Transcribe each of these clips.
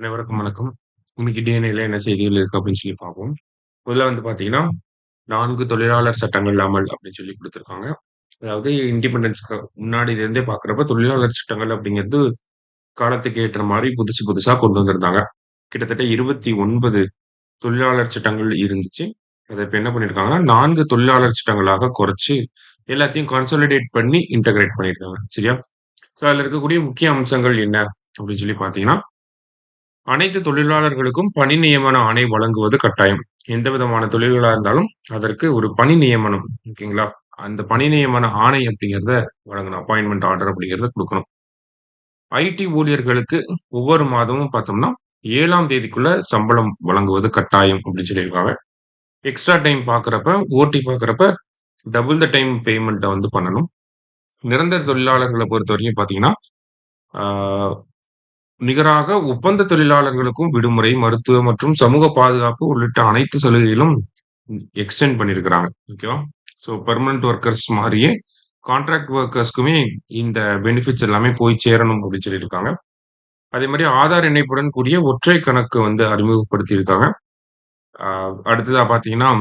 அனைவருக்கும் வணக்கம். இன்னைக்கு டிஎன்ஏல என்ன செய்திகள் இருக்கு அப்படின்னு சொல்லி பார்ப்போம். முதல்ல வந்து பார்த்தீங்கன்னா, 4 தொழிலாளர் சட்டங்கள் அமல் அப்படின்னு சொல்லி குடுத்துருக்காங்க. அதாவது இண்டிபெண்டன்ஸ்க்கு முன்னாடில இருந்தே பார்க்குறப்ப தொழிலாளர் சட்டங்கள் அப்படிங்கிறது காலத்துக்கு ஏற்ற மாரி புதுசு புதுசா கொண்டு வந்திருந்தாங்க. கிட்டத்தட்ட 29 தொழிலாளர் சட்டங்கள் இருந்துச்சு. அத இப்ப என்ன பண்ணியிருக்காங்கன்னா, 4 தொழிலாளர் சட்டங்களாக குறைச்சு எல்லாத்தையும் கான்சாலிடேட் பண்ணி இன்டகிரேட் பண்ணியிருக்காங்க. சரியா? ஸோ அதுல இருக்கக்கூடிய முக்கிய அம்சங்கள் என்ன அப்படின்னு சொல்லி பார்த்தீங்கன்னா, அனைத்து தொழிலாளர்களுக்கும் பணி நியமன ஆணை வழங்குவது கட்டாயம். எந்த விதமான தொழில்களா இருந்தாலும், அதற்கு ஒரு பணி நியமனம் ஓகேங்களா? அந்த பணி நியமன ஆணை அப்படிங்கிறத வழங்கணும். அப்பாயின்ட்மென்ட் ஆர்டர் அப்படிங்கிறத குடுக்கணும். ஐடி ஊழியர்களுக்கு ஒவ்வொரு மாதமும் பார்த்தோம்னா, 7ஆம் தேதிக்குள்ள சம்பளம் வழங்குவது கட்டாயம் அப்படின்னு சொல்லியிருக்காங்க. எக்ஸ்ட்ரா டைம் பார்க்குறப்ப, ஓடி பார்க்குறப்ப டபுள் த டைம் பேமெண்ட்ட வந்து பண்ணணும். நிரந்தர தொழிலாளர்கள பொறுத்தவரைக்கும் பார்த்தீங்கன்னா, ஆ நிகராக ஒப்பந்த தொழிலாளர்களுக்கும் விடுமுறை, மருத்துவ மற்றும் சமூக பாதுகாப்பு உள்ளிட்ட அனைத்து சலுகைகளும் எக்ஸ்டெண்ட் பண்ணியிருக்கிறாங்க. ஓகேவா? ஸோ பெர்மனன்ட் வொர்க்கர்ஸ் மாரியே கான்ட்ராக்ட் வொர்க்கர்ஸ்க்குமே இந்த பெனிஃபிட்ஸ் எல்லாமே போய் சேரணும் அப்படின்னு சொல்லியிருக்காங்க. அதே மாரி ஆதார் இணைப்புடன் கூடிய ஒற்றை கணக்கு வந்து அறிமுகப்படுத்தியிருக்காங்க. அ அடுத்ததா பார்த்தீங்கன்னா,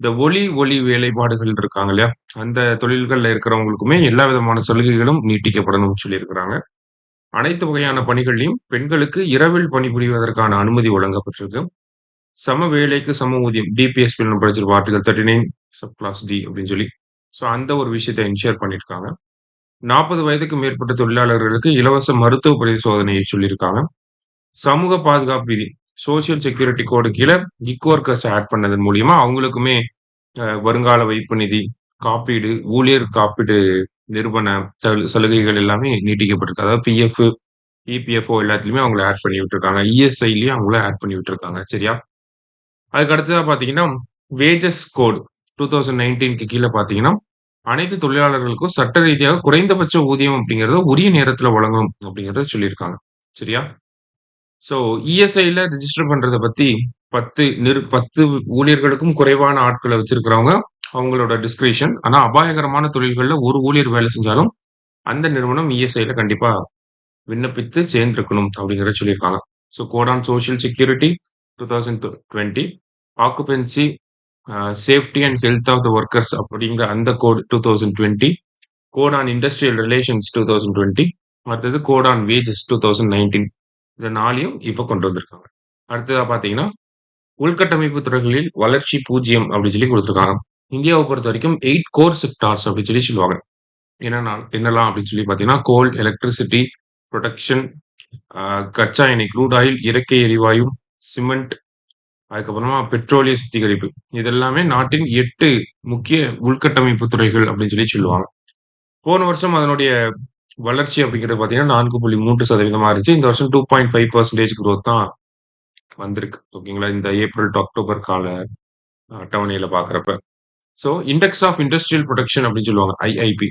இந்த ஒலி வேலைப்பாடுகள் இருக்காங்க இல்லையா? அந்த தொழில்கள்ல இருக்கிறவங்களுக்குமே எல்லா விதமான சலுகைகளும் நீட்டிக்கப்படணும்னு சொல்லியிருக்கிறாங்க. அனைத்து வகையான பணிகள்லயும் பெண்களுக்கு இரவில் பணிபுரிவதற்கான அனுமதி வழங்கப்பட்டிருக்கு. சம வேலைக்கு சம ஊதியம். டிபிஎஸ்பி நம்ம படிச்சிருப்போம். ஆர்டிகல் 39 சப் கிளாஸ் டி அப்படின்னு சொல்லி. ஸோ அந்த ஒரு விஷயத்த என்ஷூர் பண்ணியிருக்காங்க. 40 வயதுக்கு மேற்பட்ட தொழிலாளர்களுக்கு இலவச மருத்துவ பரிசோதனையை சொல்லியிருக்காங்க. சமூக பாதுகாப்பு விதி. சோசியல் செக்யூரிட்டி கோடு கீழ கிக் ஒர்க்கர்ஸ் ஆட் பண்ணதன் மூலியமா அவங்களுக்குமே வருங்கால வைப்பு நிதி, காப்பீடு, ஊழியர் காப்பீடு நிறுவன சலுகைகள் எல்லாமே நீட்டிக்கப்பட்டிருக்கு. அதாவது பிஎஃப், இபிஎஃப்ஓ எல்லாத்துலயுமே அவங்கள ஆட் பண்ணி விட்டுருக்காங்க. இஎஸ்ஐலயும் அவங்கள ஆட் பண்ணி விட்டுருக்காங்க. சரியா? அதுக்கு அடுத்ததா பார்த்தீங்கன்னா, வேஜஸ் கோட் 2019க்கு கீழ பார்த்தீங்கன்னா, அனைத்து தொழிலாளர்களுக்கும் சட்ட ரீதியாக குறைந்தபட்ச ஊதியம் அப்படிங்கிறத உரிய நேரத்தில வழங்கணும் அப்படிங்கிறத சொல்லியிருக்காங்க. சரியா? ஸோ இஎஸ்ஐல ரிஜிஸ்டர் பண்றத பத்தி 10 ஊழியர்களுக்கும் குறைவான ஆட்கள வச்சிருக்கிறவங்க, அவங்களோட டிஸ்கிரிஷன். ஆனா அபாயகரமான தொழில்கள்ல ஒரு ஊழியர் வேலை செஞ்சாலும், அந்த நிறுவனம் இஎஸ்ஐல கண்டிப்பா விண்ணப்பித்து சேர்ந்திருக்கணும் அப்படிங்கிறத சொல்லியிருக்காங்க. So code on social security 2020, occupancy safety and health of the workers அப்படிங்கிற அந்த code 2020, code on industrial relations 2020, அடுத்தது கோட் ஆன் வேஜஸ் 2019. இந்த 4யும் இப்ப கொண்டு வந்திருக்காங்க. அடுத்ததா பார்த்தீங்கன்னா, உள்கட்டமைப்பு துறைகளில் வளர்ச்சி 0 அப்படின்னு சொல்லி குடுத்திருக்காங்க. இந்தியாவ பொறுத்தவரைக்கும் 8 கோர் செக்டார்ஸ் அப்படின்னு சொல்லி சொல்லுவாங்க. என்னலாம் அப்படின்னு சொல்லி பார்த்தீங்கன்னா, கோல், எலக்ட்ரிசிட்டி, புரொடக்ஷன், அ கச்சா எண்ணெய், க்ரூட் ஆயில், இயற்கை எரிவாயு, சிமெண்ட், அதுக்கப்புறமா பெட்ரோலிய சுத்திகரிப்பு. இதெல்லாமே நாட்டின் 8 முக்கிய உள்கட்டமைப்பு துறைகள் அப்படின்னு சொல்லி சொல்லுவாங்க. போன வருஷம் அதனுடைய வளர்ச்சி அப்படிங்கிறது பார்த்தீங்கன்னா, 4.3% இருந்துச்சு. இந்த வருஷம் 2.5% குரோத் தான் வந்திருக்கு. ஓகேங்களா? இந்த ஏப்ரல் டூ அக்டோபர் கால அட்டவணையில பார்க்கிறப்ப. So index of industrial production அப்படின்னு சொல்லுவாங்க. ஐஐபி.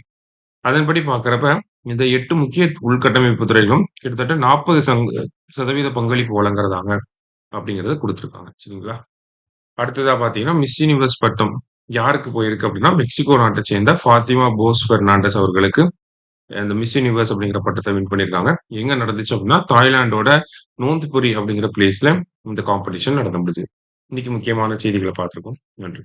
அதன்படி பார்க்கிறப்ப, இந்த 8 முக்கிய உள்கட்டமைப்பு துறைகளும் கிட்டத்தட்ட 40% பங்களிப்பு வழங்குறதாங்க அப்படிங்கிறத குடுத்திருக்காங்க. சரிங்களா? அடுத்ததா பார்த்தீங்கன்னா, மிஸ் யூனிவர்ஸ் பட்டம் யாருக்கு போயிருக்கு அப்படின்னா, மெக்சிகோ நாட்ட சேர்ந்த ஃபாத்திமா போஸ் பெர்னாண்டஸ் அவர்களுக்கு இந்த மிஸ் யூனிவர்ஸ் அப்படிங்கிற பட்டத்த வின் பண்ணியிருக்காங்க. எங்க நடந்துச்சு அப்படின்னா, தாய்லாந்தோட நோந்த்புரி அப்படிங்கிற பிளேஸ்ல இந்த காம்படிஷன் நடந்து முடிஞ்சது. இன்னைக்கு முக்கியமான செய்திகள பார்த்திருக்கோம். நன்றி.